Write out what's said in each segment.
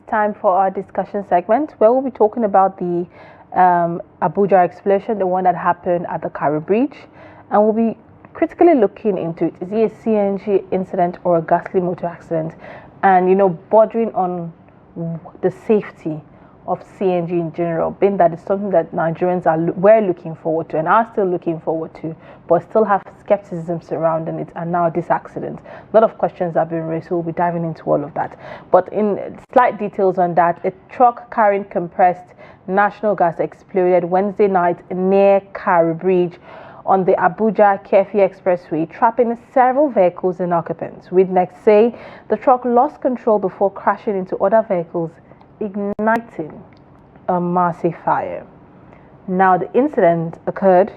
time for our discussion segment where we'll be talking about the Abuja explosion, the one that happened at the Kari Bridge, and we'll be critically looking into it. Is it a CNG incident or a ghastly motor accident? And, bordering on the safety of CNG in general, being that it's something that Nigerians were looking forward to and are still looking forward to, but still have skepticism surrounding it, and now this accident. A lot of questions have been raised, so we'll be diving into all of that. But in slight details on that, a truck carrying compressed national gas exploded Wednesday night near Kari Bridge on the Abuja-Kefi Expressway, trapping several vehicles and occupants. Witnesses say the truck lost control before crashing into other vehicles, igniting a massive fire. Now, the incident occurred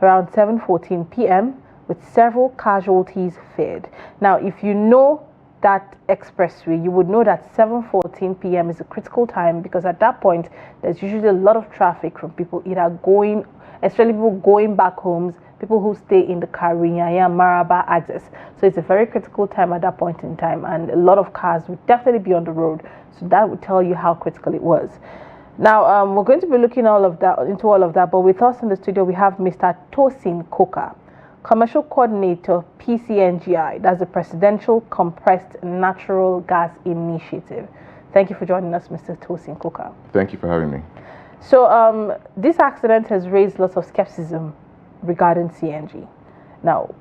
around 7:14 p.m. with several casualties feared. Now, if you know that expressway, you would know that 7:14 p.m. is a critical time, because at that point there's usually a lot of traffic from people either going, especially people going back homes, people who stay in the Karinyaya Maraba axis. So it's a very critical time at that point in time, and a lot of cars would definitely be on the road. So that would tell you how critical it was. Now, we're going to be looking into all of that, but with us in the studio we have Mr. Tosin, Commercial Coordinator, PCNGI, that's the Presidential Compressed Natural Gas Initiative. Thank you for joining us, Mr. Tosin Koka. Thank you for having me. So this accident has raised lots of skepticism regarding CNG. Now,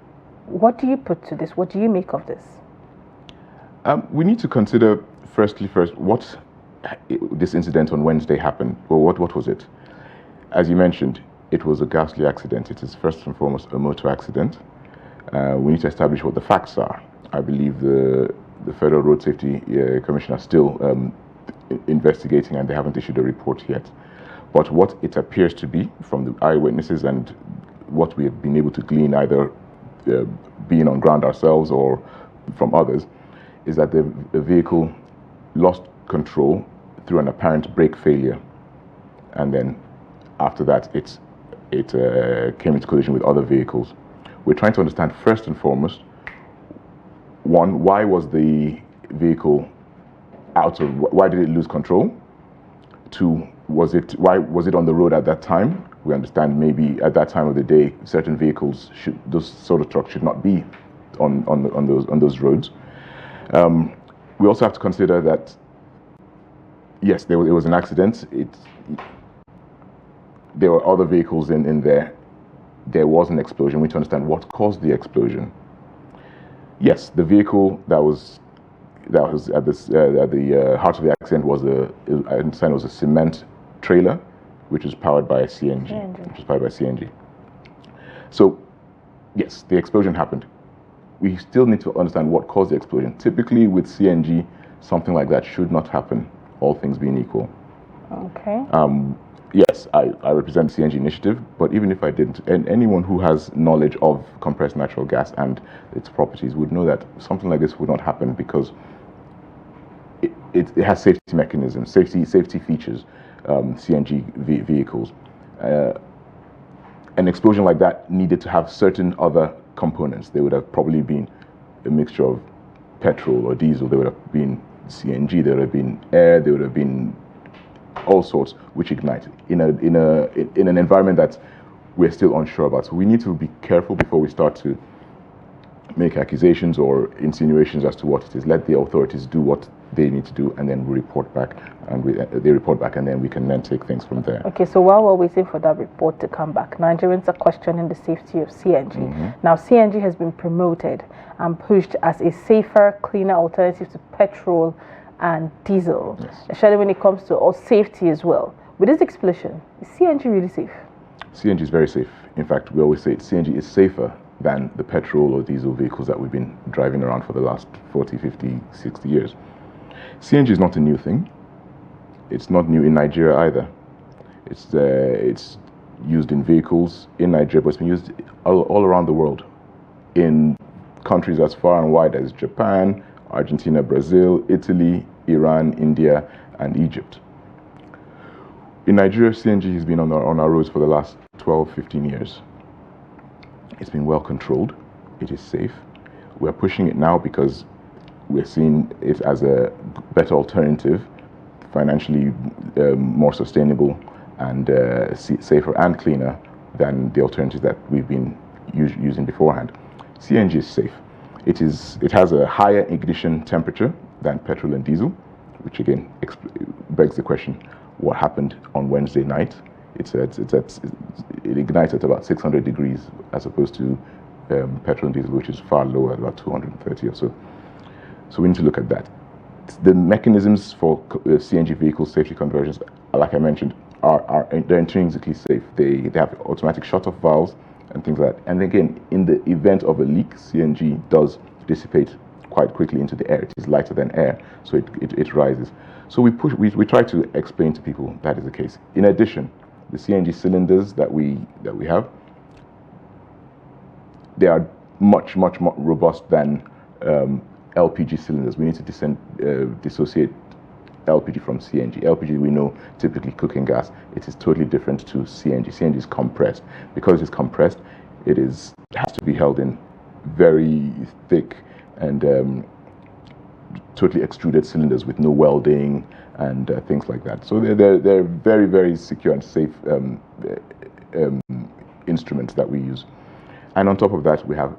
what do you put to this? What do you make of this? We need to consider first what this incident on Wednesday happened. Well, what was it? As you mentioned, it was a ghastly accident. It is first and foremost a motor accident. We need to establish what the facts are. I believe the Federal Road Safety Commission are still investigating, and they haven't issued a report yet. But what it appears to be from the eyewitnesses and what we have been able to glean, either being on ground ourselves or from others, is that the vehicle lost control through an apparent brake failure, and then after that it came into collision with other vehicles. We're trying to understand first and foremost, one, why was the vehicle why did it lose control? Two, why was it on the road at that time? We understand maybe at that time of the day certain vehicles, those sort of trucks should not be on those roads. We also have to consider that yes, there was an accident. There were other vehicles in there. There was an explosion. We need to understand what caused the explosion. Yes, the vehicle that was at the heart of the accident was I understand it was a cement trailer, which was powered by a CNG. So yes, the explosion happened. We still need to understand what caused the explosion. Typically with CNG, something like that should not happen, all things being equal. Okay. Yes, I represent the CNG initiative, but even if I didn't, and anyone who has knowledge of compressed natural gas and its properties would know that something like this would not happen, because it has safety mechanisms, safety features, CNG vehicles. An explosion like that needed to have certain other components. There would have probably been a mixture of petrol or diesel. There would have been CNG. There would have been air. There would have been all sorts which ignite in an environment that we're still unsure about. So we need to be careful before we start to make accusations or insinuations as to what it is. Let the authorities do what they need to do, and then we report back, and they report back, and then we can then take things from there. Okay, so while we're waiting for that report to come back, Nigerians are questioning the safety of CNG. Mm-hmm. Now, CNG has been promoted and pushed as a safer, cleaner alternative to petrol and diesel, yes, especially when it comes to safety as well. With this explosion, is CNG really safe? CNG is very safe. In fact, we always say CNG is safer than the petrol or diesel vehicles that we've been driving around for the last 40, 50, 60 years. CNG is not a new thing. It's not new in Nigeria either. It's used in vehicles in Nigeria, but it's been used all around the world, in countries as far and wide as Japan, Argentina, Brazil, Italy, Iran, India, and Egypt. In Nigeria, CNG has been on our roads for the last 12, 15 years. It's been well controlled. It is safe. We're pushing it now because we're seeing it as a better alternative financially more sustainable and safer and cleaner than the alternatives that we've been using beforehand. CNG is safe. It has a higher ignition temperature than petrol and diesel, which again begs the question: what happened on Wednesday night? It ignites at about 600 degrees as opposed to petrol and diesel, which is far lower, about 230 or so. So we need to look at that. The mechanisms for CNG vehicle safety conversions, like I mentioned, they're intrinsically safe. They have automatic shut-off valves and things like that. And again, in the event of a leak, CNG does dissipate quite quickly into the air. It is lighter than air, so it rises. So we try to explain to people that is the case. In addition, the CNG cylinders that we have, they are much more robust than LPG cylinders. We need to dissociate LPG from CNG. LPG, we know, typically cooking gas. It is totally different to CNG. CNG is compressed. Because it's compressed, it has to be held in very thick and totally extruded cylinders with no welding and things like that. So they're very, very secure and safe instruments that we use. And on top of that, we have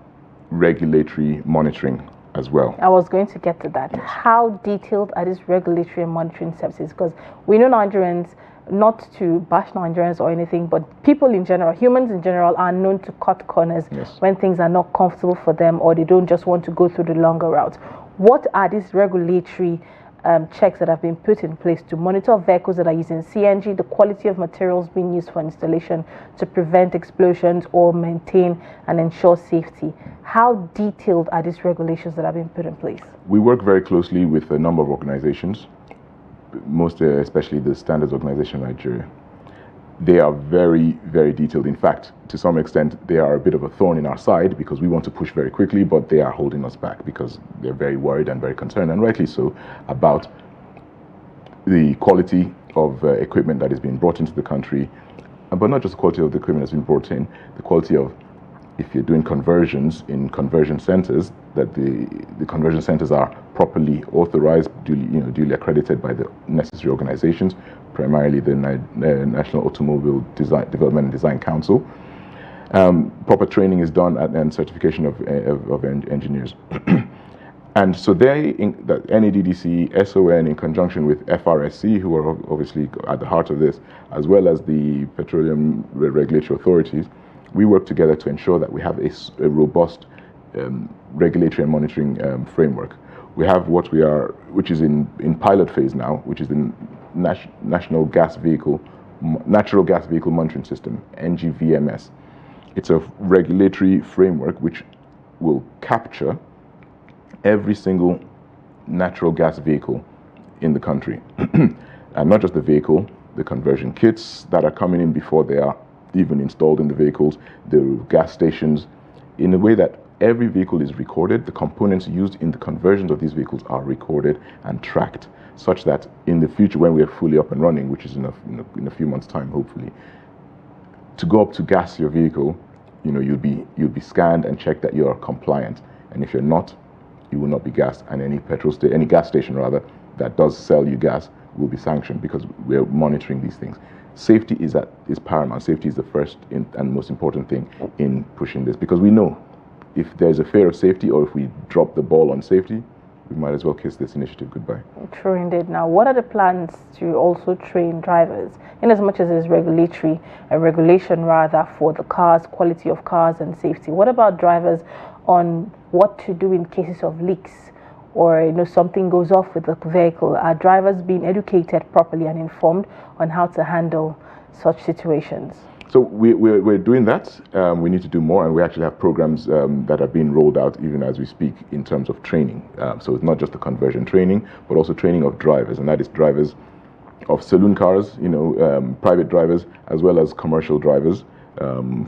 regulatory monitoring as well. I was going to get to that. Yes. How detailed are these regulatory and monitoring services? Because we know Nigerians, not to bash Nigerians or anything, but people in general, humans in general, are known to cut corners when things are not comfortable for them or they don't just want to go through the longer route. What are these regulatory checks that have been put in place to monitor vehicles that are using CNG, the quality of materials being used for installation to prevent explosions or maintain and ensure safety? How detailed are these regulations that have been put in place? We work very closely with a number of organizations, most especially the Standards Organization of Nigeria. They are very, very detailed. In fact, to some extent, they are a bit of a thorn in our side because we want to push very quickly, but they are holding us back because they're very worried and very concerned, and rightly so, about the quality of equipment that is being brought into the country, but not just the quality of the equipment that's been brought in, the quality of, if you're doing conversions in conversion centers, that the conversion centers are properly authorized, duly accredited by the necessary organizations, primarily the National Automobile Development and Design Council. Proper training is done and certification of engineers. And so the NEDDC, SON, in conjunction with FRSC, who are obviously at the heart of this, as well as the Petroleum Regulatory Authorities, we work together to ensure that we have a robust regulatory and monitoring framework. We have which is in pilot phase now, which is the Natural Gas Vehicle Monitoring System, NGVMS. It's a regulatory framework which will capture every single natural gas vehicle in the country. And not just the vehicle, the conversion kits that are coming in before they are even installed in the vehicles, the gas stations, in a way that every vehicle is recorded. The components used in the conversions of these vehicles are recorded and tracked, such that in the future, when we are fully up and running, which is in a few months' time, hopefully, to go up to gas your vehicle, you'll be scanned and checked that you are compliant. And if you're not, you will not be gassed. And any gas station rather that does sell you gas will be sanctioned, because we're monitoring these things. Safety is paramount. Safety is the first and most important thing in pushing this, because we know if there's a fear of safety, or if we drop the ball on safety, we might as well kiss this initiative goodbye. True indeed. Now, what are the plans to also train drivers, in as much as there's regulation rather, for the cars, quality of cars and safety? What about drivers on what to do in cases of leaks, or something goes off with the vehicle? Are drivers being educated properly and informed on how to handle such situations? So we're doing that. We need to do more, and we actually have programs that are being rolled out even as we speak in terms of training. So it's not just the conversion training, but also training of drivers, and that is drivers of saloon cars, private drivers, as well as commercial drivers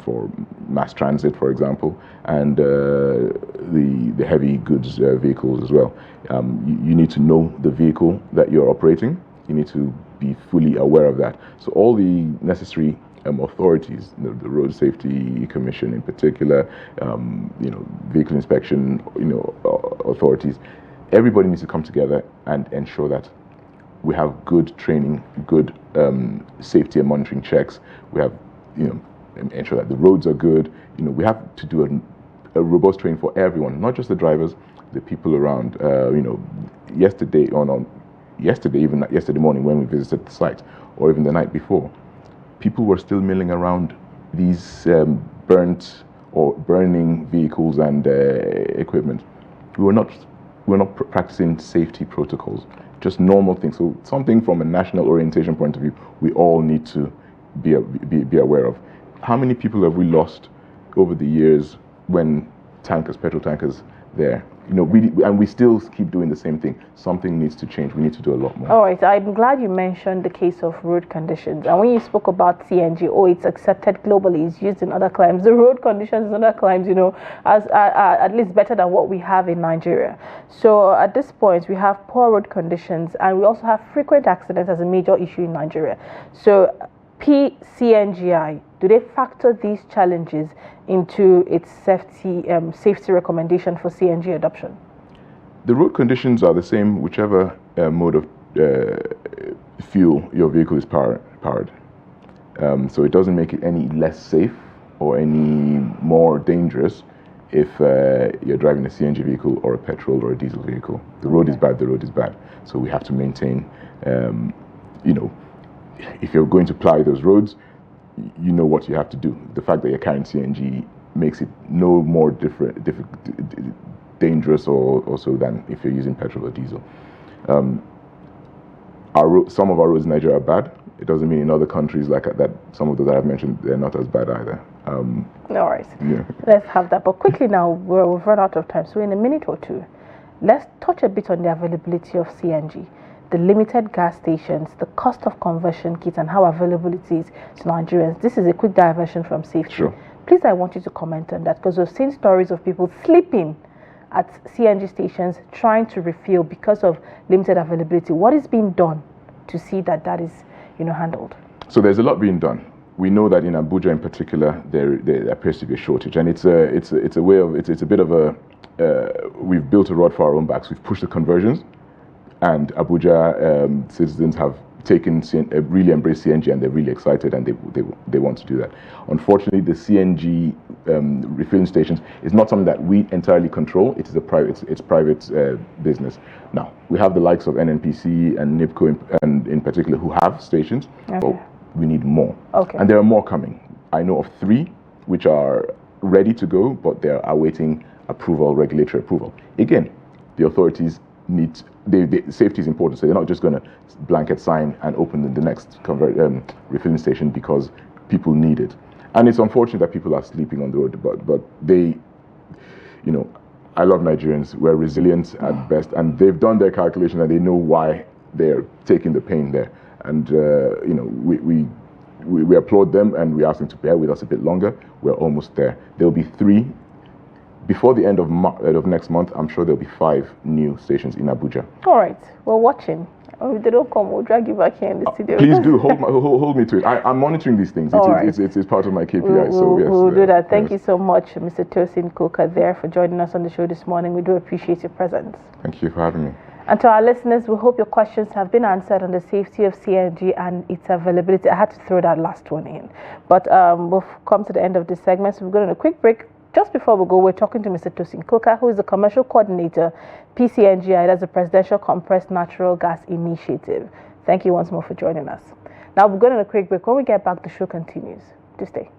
for mass transit, for example, and the heavy goods vehicles as well. You need to know the vehicle that you're operating. You need to be fully aware of that. So all the necessary authorities, the Road Safety Commission in particular, vehicle inspection, authorities, everybody needs to come together and ensure that We have good training, good safety and monitoring checks. We have, ensure that the roads are good. We have to do a robust training for everyone, not just the drivers, the people around. Yesterday morning when we visited the site, or even the night before, people were still milling around these burnt or burning vehicles and equipment. We're not practicing safety protocols, just normal things. So something from a national orientation point of view, we all need to be aware of. How many people have we lost over the years when petrol tankers there? We still keep doing the same thing. Something needs to change. We need to do a lot more. All right. I'm glad you mentioned the case of road conditions. And when you spoke about CNG, it's accepted globally, it's used in other climes. The road conditions in other climes, as at least better than what we have in Nigeria. So at this point, we have poor road conditions, and we also have frequent accidents as a major issue in Nigeria. So PCNGI, do they factor these challenges into its safety recommendation for CNG adoption? The road conditions are the same whichever mode of fuel your vehicle is powered. So it doesn't make it any less safe or any more dangerous if you're driving a CNG vehicle or a petrol or a diesel vehicle. The road is bad, the road is bad. So we have to maintain, if you're going to ply those roads, you know what you have to do. The fact that you're carrying CNG makes it no more dangerous or so than if you're using petrol or diesel. Some of our roads in Nigeria are bad. It doesn't mean in other countries like that, some of those that I've mentioned, they're not as bad either. No worries. Yeah. Let's have that. But quickly now, we've run out of time. So in a minute or two, let's touch a bit on the availability of CNG, the limited gas stations, the cost of conversion kits, and how available it is to Nigerians. This is a quick diversion from safety. Sure. Please, I want you to comment on that, because we've seen stories of people sleeping at CNG stations trying to refill because of limited availability. What is being done to see that is handled? So there's a lot being done. We know that in Abuja in particular, there appears to be a shortage, and it's a bit of a we've built a rod for our own backs. We've pushed the conversions, and Abuja citizens have really embraced CNG, and they're really excited, and they want to do that. Unfortunately, the CNG refilling stations is not something that we entirely control. It is it's private business. Now we have the likes of NNPC and NIPCO in particular who have stations, but we need more. Okay. And there are more coming. I know of 3 which are ready to go, but they're awaiting regulatory approval. Again, the authorities need. Safety is important, so they're not just going to blanket sign and open the next refilling station because people need it. And it's unfortunate that people are sleeping on the road, but they, I love Nigerians. We're resilient at best, and they've done their calculation and they know why they're taking the pain there. And we applaud them, and we ask them to bear with us a bit longer. We're almost there. There'll be 3. Before the end of next month, I'm sure there'll be 5 new stations in Abuja. All right, we're watching. If they don't come, we'll drag you back here in the studio. Please do hold me to it. I'm monitoring these things. It's part of my KPI. We'll do that. Thank you so much, Mr. Tosin Koka, there for joining us on the show this morning. We do appreciate your presence. Thank you for having me. And to our listeners, we hope your questions have been answered on the safety of CNG and its availability. I had to throw that last one in, but we've come to the end of this segment, so we're going on a quick break. Just before we go, we're talking to Mr. Tosin Koka, who is the commercial coordinator, PCNGI, that's the Presidential Compressed Natural Gas Initiative. Thank you once more for joining us. Now we're going on a quick break. When we get back, the show continues. Do stay.